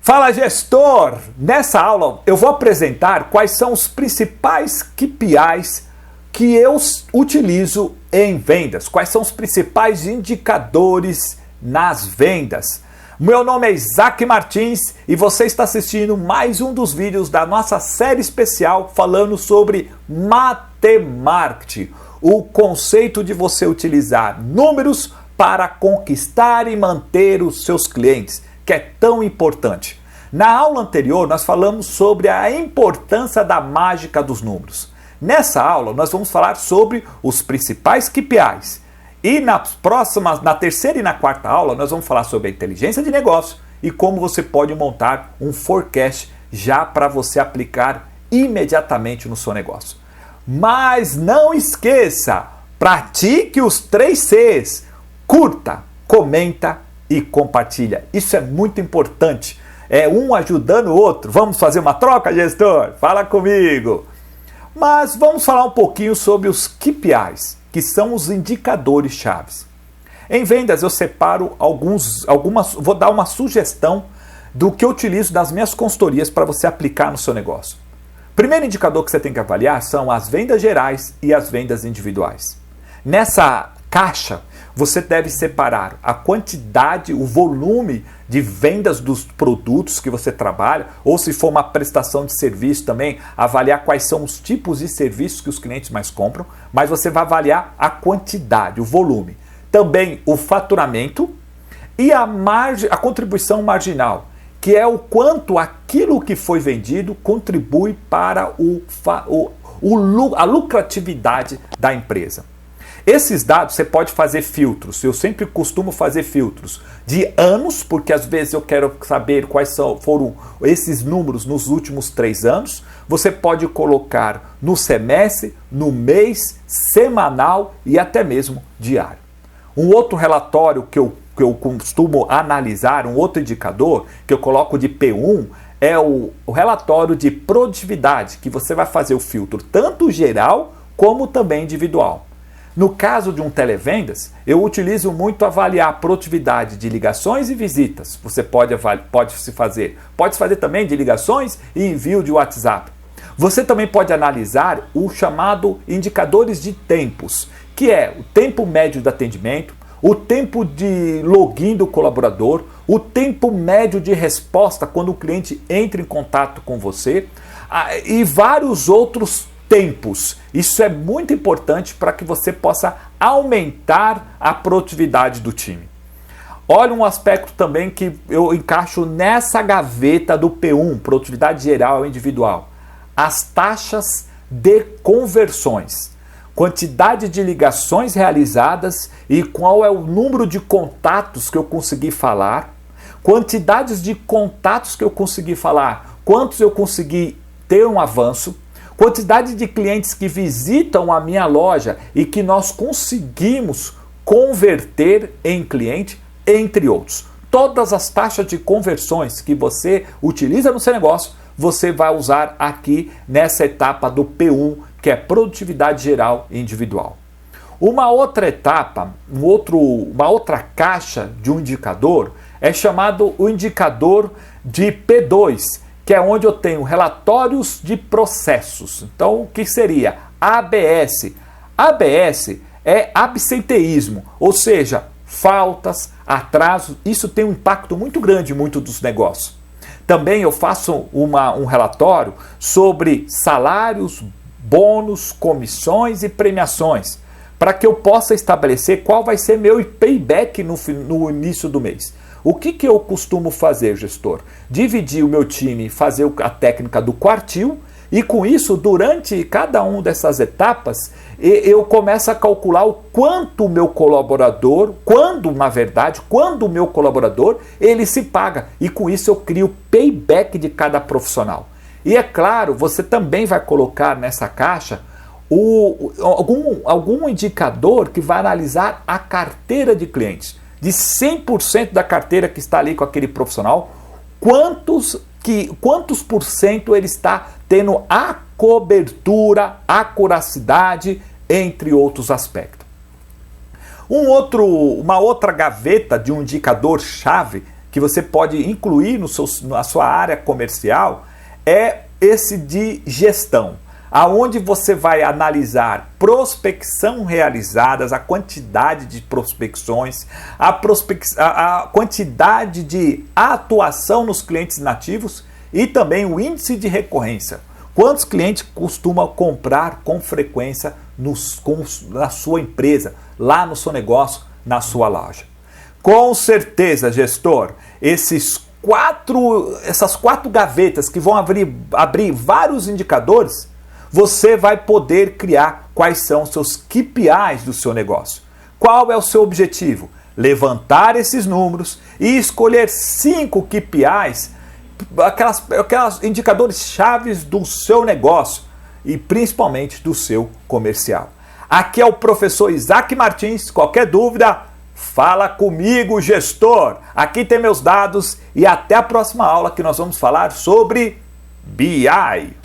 Fala, gestor! Nessa aula eu vou apresentar quais são os principais KPIs que eu utilizo em vendas. Quais são os principais indicadores nas vendas. Meu nome é Isaac Martins e você está assistindo mais um dos vídeos da nossa série especial falando sobre Matemarketing, o conceito de você utilizar números para conquistar e manter os seus clientes, que é tão importante. Na aula anterior nós falamos sobre a importância da mágica dos números. Nessa aula nós vamos falar sobre os principais KPIs. E na terceira e na quarta aula nós vamos falar sobre a inteligência de negócio e como você pode montar um forecast já para você aplicar imediatamente no seu negócio. Mas não esqueça, pratique os 3 Cs. Curta, comenta e compartilha. Isso é muito importante. É um ajudando o outro. Vamos fazer uma troca, gestor? Fala comigo. Mas vamos falar um pouquinho sobre os KPIs, que são os indicadores chaves. Em vendas eu separo vou dar uma sugestão do que eu utilizo nas minhas consultorias para você aplicar no seu negócio. Primeiro indicador que você tem que avaliar são as vendas gerais e as vendas individuais. Nessa caixa, você deve separar a quantidade, o volume de vendas dos produtos que você trabalha, ou se for uma prestação de serviço também, avaliar quais são os tipos de serviços que os clientes mais compram, mas você vai avaliar a quantidade, o volume. Também o faturamento e a contribuição marginal, que é o quanto aquilo que foi vendido contribui para a lucratividade da empresa. Esses dados você pode fazer filtros, eu sempre costumo fazer filtros de anos, porque às vezes eu quero saber quais foram esses números nos últimos 3 anos. Você pode colocar no semestre, no mês, semanal e até mesmo diário. Um outro relatório que eu costumo analisar, um outro indicador que eu coloco de P1 é o relatório de produtividade, que você vai fazer o filtro tanto geral como também individual. No caso de um televendas, eu utilizo muito avaliar a produtividade de ligações e visitas. Você pode fazer também de ligações e envio de WhatsApp. Você também pode analisar o chamado indicadores de tempos, que é o tempo médio de atendimento, o tempo de login do colaborador, o tempo médio de resposta quando o cliente entra em contato com você e vários outros tempos. Isso é muito importante para que você possa aumentar a produtividade do time. Olha um aspecto também que eu encaixo nessa gaveta do P1, produtividade geral e individual. As taxas de conversões. Quantidade de ligações realizadas e qual é o número de contatos que eu consegui falar. Quantidades de contatos que eu consegui falar. Quantos eu consegui ter um avanço. Quantidade de clientes que visitam a minha loja e que nós conseguimos converter em cliente, entre outros. Todas as taxas de conversões que você utiliza no seu negócio, você vai usar aqui nessa etapa do P1, que é produtividade geral e individual. Uma outra etapa, uma outra caixa de um indicador é chamado o indicador de P2, que é onde eu tenho relatórios de processos. Então, o que seria? ABS. ABS é absenteísmo, ou seja, faltas, atrasos. Isso tem um impacto muito grande em muitos dos negócios. Também eu faço um relatório sobre salários, bônus, comissões e premiações, para que eu possa estabelecer qual vai ser meu payback no início do mês. O que eu costumo fazer, gestor? Dividir o meu time, fazer a técnica do quartil e com isso, durante cada uma dessas etapas, eu começo a calcular o quanto o meu colaborador, quando o meu colaborador, ele se paga. E com isso eu crio o payback de cada profissional. E é claro, você também vai colocar nessa caixa algum indicador que vai analisar a carteira de clientes. De 100% da carteira que está ali com aquele profissional, quantos por cento ele está tendo a cobertura, a curacidade, entre outros aspectos. Uma outra gaveta de um indicador-chave que você pode incluir na sua área comercial é esse de gestão, aonde você vai analisar prospecção realizadas, a quantidade de prospecções, a quantidade de atuação nos clientes nativos e também o índice de recorrência. Quantos clientes costumam comprar com frequência na sua empresa, lá no seu negócio, na sua loja? Com certeza, gestor, essas quatro gavetas que vão abrir vários indicadores, você vai poder criar quais são os seus KPIs do seu negócio. Qual é o seu objetivo? Levantar esses números e escolher 5 KPIs, aquelas indicadores chaves do seu negócio e principalmente do seu comercial. Aqui é o professor Isaac Martins. Qualquer dúvida, fala comigo, gestor. Aqui tem meus dados e até a próxima aula que nós vamos falar sobre BI.